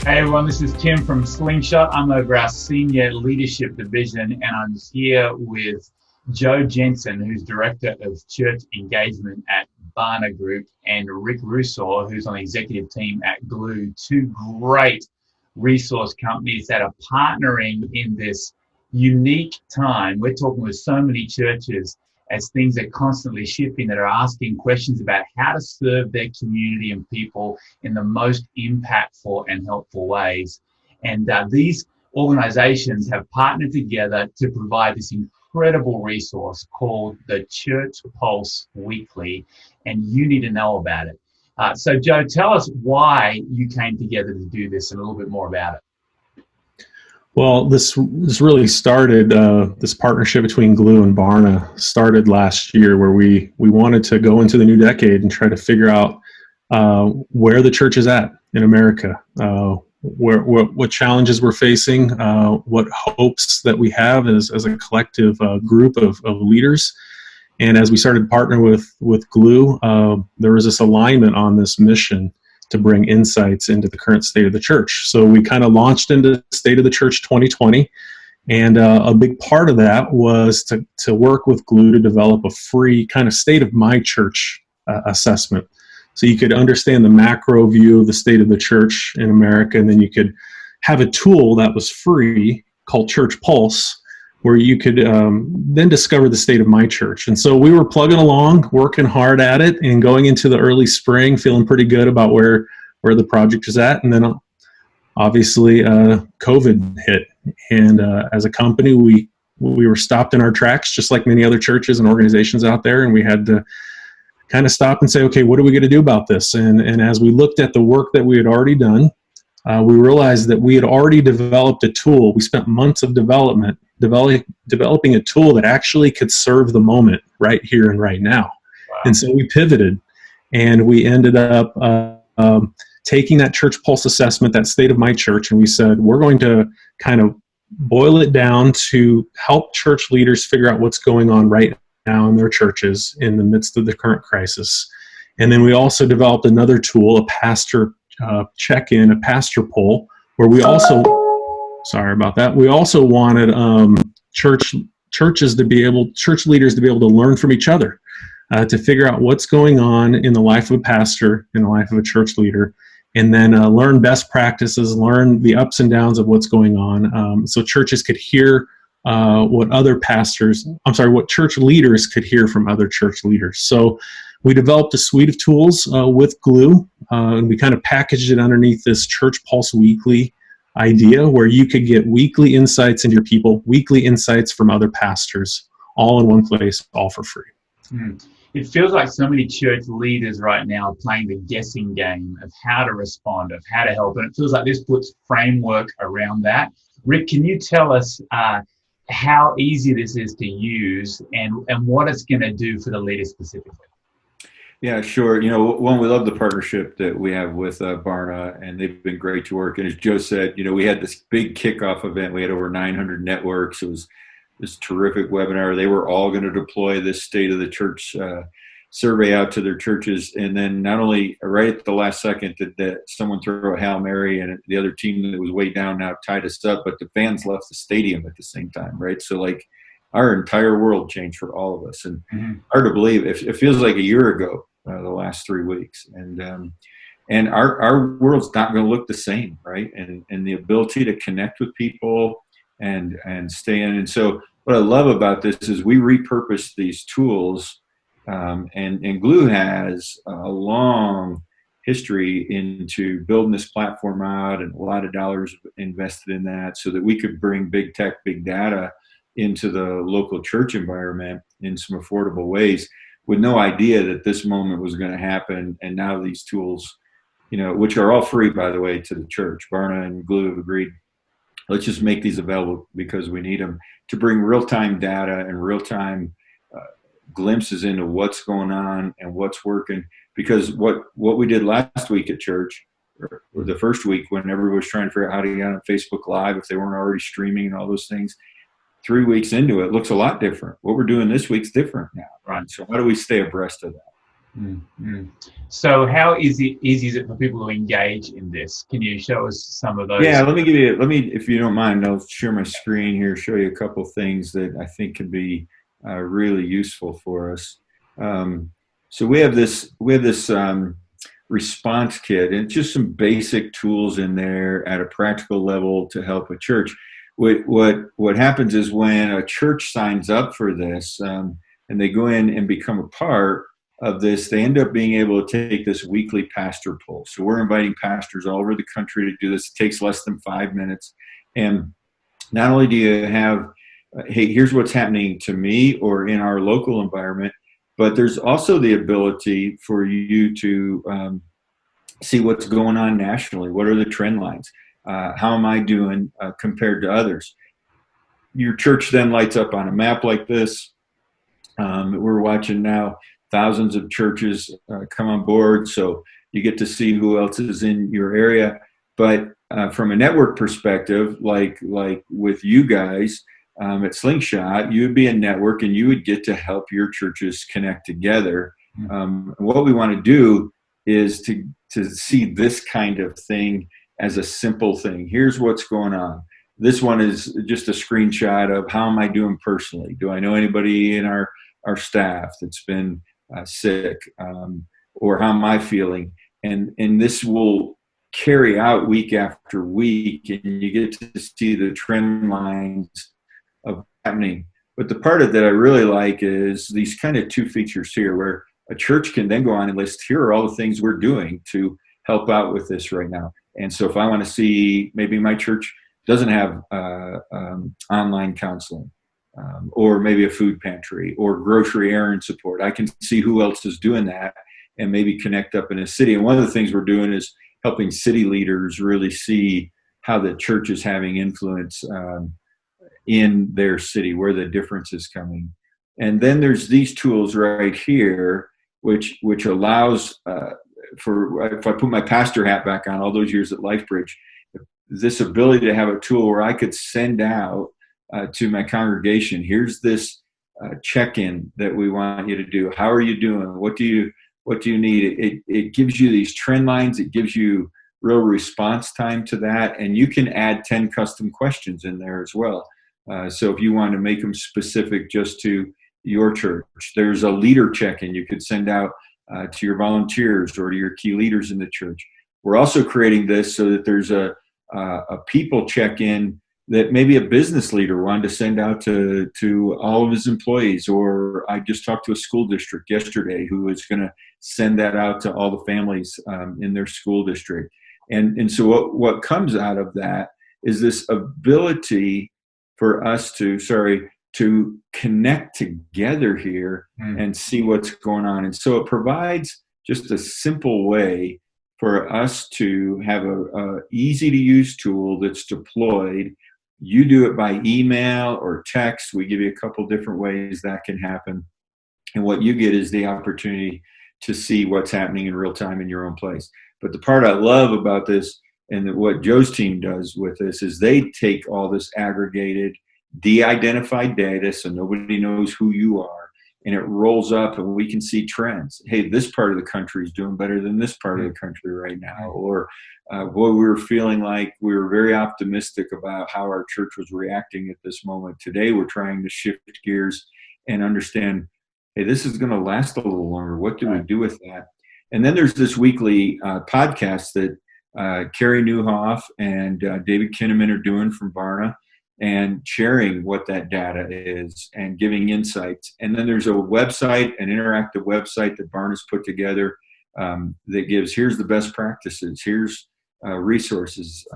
Hey everyone, this is Tim from Slingshot. I'm over our senior leadership division, and I'm here with Joe Jensen, who's director of church engagement at Barna Group, and Rick Rusaw, who's on the executive team at Gloo. Two great resource companies that are partnering in this unique time. We're talking with so many churches as things are constantly shifting, that are asking questions about how to serve their community and people in the most impactful and helpful ways. And these organizations have partnered together to provide this incredible resource called the ChurchPulse Weekly, and you need to know about it. So Joe, tell us why you came together to do this and a little bit more about it. Well, this really started, this partnership between Gloo and Barna started last year, where we wanted to go into the new decade and try to figure out where the church is at in America, what challenges we're facing, what hopes that we have as a collective group of leaders. And as we started to partner with Gloo, there was this alignment on this mission to bring insights into the current state of the church. So we kind of launched into State of the Church 2020, and a big part of that was to work with Gloo to develop a free kind of state of my church assessment. So you could understand the macro view of the state of the church in America, and then you could have a tool that was free called ChurchPulse, where you could then discover the state of my church. And so we were plugging along, working hard at it, and going into the early spring, feeling pretty good about where the project is at. And then obviously COVID hit. And as a company, we were stopped in our tracks, just like many other churches and organizations out there. And we had to kind of stop and say, okay, what are we going to do about this? And as we looked at the work that we had already done, we realized that we had already developed a tool. We spent months of developing a tool that actually could serve the moment right here and right now. Wow. And so we pivoted, and we ended up taking that ChurchPulse assessment, that state of my church, and we said, we're going to kind of boil it down to help church leaders figure out what's going on right now in their churches in the midst of the current crisis. And then we also developed another tool, a pastor check-in, a pastor poll, where we also, sorry about that, we also wanted church leaders to be able to learn from each other, to figure out what's going on in the life of a pastor, in the life of a church leader, and then learn best practices, learn the ups and downs of what's going on, so churches could hear what church leaders could hear from other church leaders. So we developed a suite of tools with Gloo, and we kind of packaged it underneath this ChurchPulse Weekly idea, where you could get weekly insights into your people, weekly insights from other pastors, all in one place, all for free. It feels like so many church leaders right now are playing the guessing game of how to respond, of how to help, and it feels like this puts framework around that. Rick, can you tell us how easy this is to use and what it's going to do for the leaders specifically? Yeah, sure. One, we love the partnership that we have with Barna, and they've been great to work. And as Joe said, we had this big kickoff event. We had over 900 networks. It was this terrific webinar. They were all going to deploy this State of the Church survey out to their churches. And then not only right at the last second did someone throw a Hail Mary, and the other team that was way down now tied us up, but the fans left the stadium at the same time, right? So our entire world changed for all of us. And hard to believe, it feels like a year ago, the last 3 weeks. And our world's not going to look the same, right? And the ability to connect with people and stay in. And so what I love about this is we repurpose these tools, and Gloo has a long history into building this platform out, and a lot of dollars invested in that so that we could bring big tech, big data into the local church environment in some affordable ways, with no idea that this moment was going to happen. And now these tools, which are all free, by the way, to the church, Barna and Gloo have agreed, let's just make these available because we need them to bring real-time data and real-time glimpses into what's going on and what's working. Because what we did last week at church, or the first week when everybody was trying to figure out how to get on Facebook Live if they weren't already streaming and all those things, 3 weeks into it looks a lot different. What we're doing this week's different now, right? So how do we stay abreast of that? Mm-hmm. So how easy is it for people to engage in this? Can you show us some of Yeah, those? if you don't mind, I'll share my screen here, show you a couple things that I think can be really useful for us. Um, so we have this response kit, and it's just some basic tools in there at a practical level to help a church. What happens is when a church signs up for this, and they go in and become a part of this, they end up being able to take this weekly pastor poll. So we're inviting pastors all over the country to do this. It takes less than 5 minutes. And not only do you have, hey, here's what's happening to me or in our local environment, but there's also the ability for you to see what's going on nationally. What are the trend lines? How am I doing compared to others? Your church then lights up on a map like this. We're watching now thousands of churches come on board, so you get to see who else is in your area. But from a network perspective, like with you guys at Slingshot, you would be a network, and you would get to help your churches connect together. What we want to do is to see this kind of thing as a simple thing. Here's what's going on. This one is just a screenshot of how am I doing personally? Do I know anybody in our staff that's been sick, or how am I feeling? And this will carry out week after week, and you get to see the trend lines of happening. But the part of that I really like is these kind of two features here, where a church can then go on and list, here are all the things we're doing to help out with this right now. And so if I want to see, maybe my church doesn't have online counseling, or maybe a food pantry or grocery errand support, I can see who else is doing that and maybe connect up in a city. And one of the things we're doing is helping city leaders really see how the church is having influence in their city, where the difference is coming. And then there's these tools right here, which allows for, if I put my pastor hat back on all those years at LifeBridge, this ability to have a tool where I could send out to my congregation, here's this check-in that we want you to do. How are you doing? What do you need? It gives you these trend lines. It gives you real response time to that. And you can add 10 custom questions in there as well. So if you want to make them specific just to your church, there's a leader check-in you could send out to your volunteers or to your key leaders in the church. We're also creating this so that there's a people check-in that maybe a business leader wanted to send out to all of his employees. Or I just talked to a school district yesterday who is going to send that out to all the families in their school district. And so what comes out of that is this ability for us to connect together here and see what's going on. And so it provides just a simple way for us to have a easy to use tool that's deployed. You do it by email or text. We give you a couple different ways that can happen. And what you get is the opportunity to see what's happening in real time in your own place. But the part I love about this, and what Joe's team does with this, is they take all this aggregated, de-identified data, so nobody knows who you are, and it rolls up and we can see trends. Hey, this part of the country is doing better than this part of the country right now. Or boy, we were feeling like we were very optimistic about how our church was reacting at this moment. Today, we're trying to shift gears and understand, hey, this is going to last a little longer. What do we do with that? And then there's this weekly podcast that Carrie Newhoff and David Kinnaman are doing from Barna, and sharing what that data is and giving insights. And then there's a website, an interactive website that Barna's put together that gives, here's the best practices, here's resources.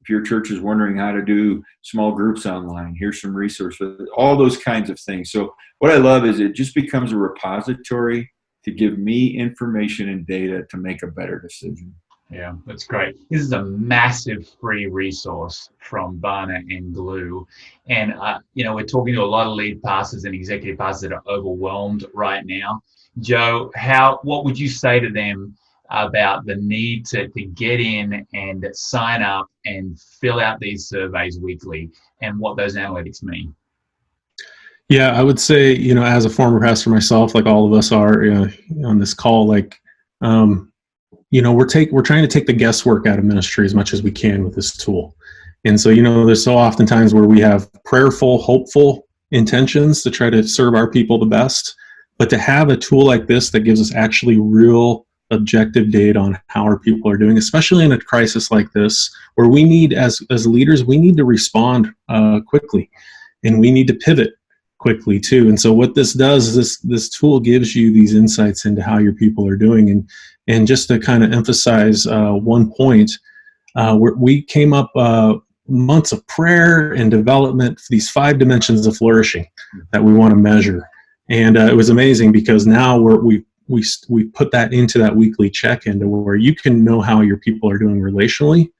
If your church is wondering how to do small groups online, here's some resources, all those kinds of things. So what I love is it just becomes a repository to give me information and data to make a better decision. Yeah, that's great. This is a massive free resource from Barna and Gloo. And, we're talking to a lot of lead pastors and executive pastors that are overwhelmed right now. Joe, what would you say to them about the need to get in and sign up and fill out these surveys weekly, and what those analytics mean? Yeah, I would say, as a former pastor myself, like all of us are on this call, like, we're trying to take the guesswork out of ministry as much as we can with this tool. And so, there's so often times where we have prayerful, hopeful intentions to try to serve our people the best, but to have a tool like this that gives us actually real objective data on how our people are doing, especially in a crisis like this, where we need, as leaders, we need to respond quickly, and we need to pivot quickly too. And so what this does is this tool gives you these insights into how your people are doing. And just to kind of emphasize one point, we came up months of prayer and development for these 5 dimensions of flourishing that we want to measure. And it was amazing because now we put that into that weekly check-in to where you can know how your people are doing relationally.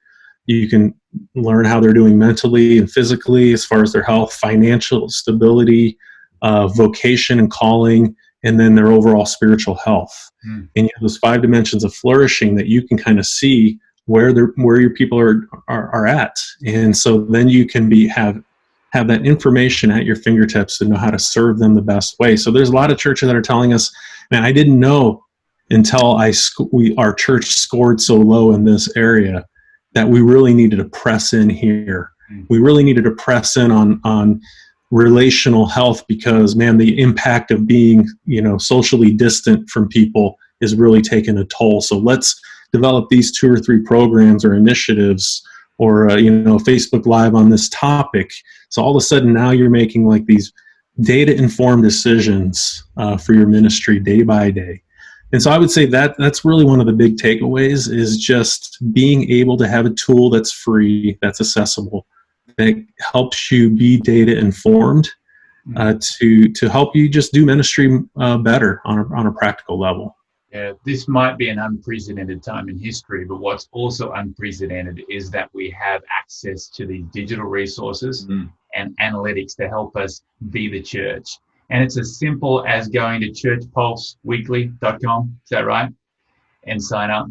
You can learn how they're doing mentally and physically as far as their health, financial stability, vocation and calling, and then their overall spiritual health. And you have those 5 dimensions of flourishing that you can kind of see where your people are at. And so then you can have that information at your fingertips to know how to serve them the best way. So there's a lot of churches that are telling us, man, I didn't know until our church scored so low in this area that we really needed to press in here. We really needed to press in on relational health because, man, the impact of being, socially distant from people is really taking a toll. So let's develop these 2 or 3 programs or initiatives or, Facebook Live on this topic. So all of a sudden now you're making like these data-informed decisions for your ministry day by day. And so I would say that's really one of the big takeaways is just being able to have a tool that's free, that's accessible, that helps you be data informed to help you just do ministry better on a practical level. Yeah, this might be an unprecedented time in history, but what's also unprecedented is that we have access to these digital resources and analytics to help us be the church. And it's as simple as going to ChurchPulseWeekly.com. Is that right? And sign up.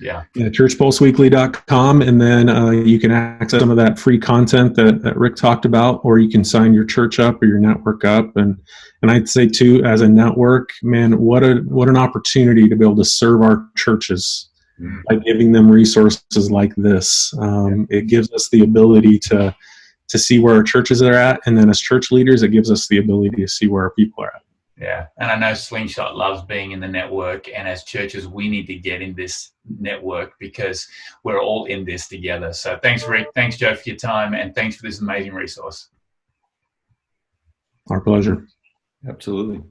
Yeah, ChurchPulseWeekly.com, and then you can access some of that free content that Rick talked about, or you can sign your church up or your network up. And I'd say too, as a network, man, what an opportunity to be able to serve our churches by giving them resources like this. It gives us the ability to see where our churches are at, and then as church leaders, it gives us the ability to see where our people are at. Yeah, and I know Slingshot loves being in the network, and as churches, we need to get in this network because we're all in this together. So thanks, Rick. Thanks, Joe, for your time, and thanks for this amazing resource. Our pleasure. Absolutely.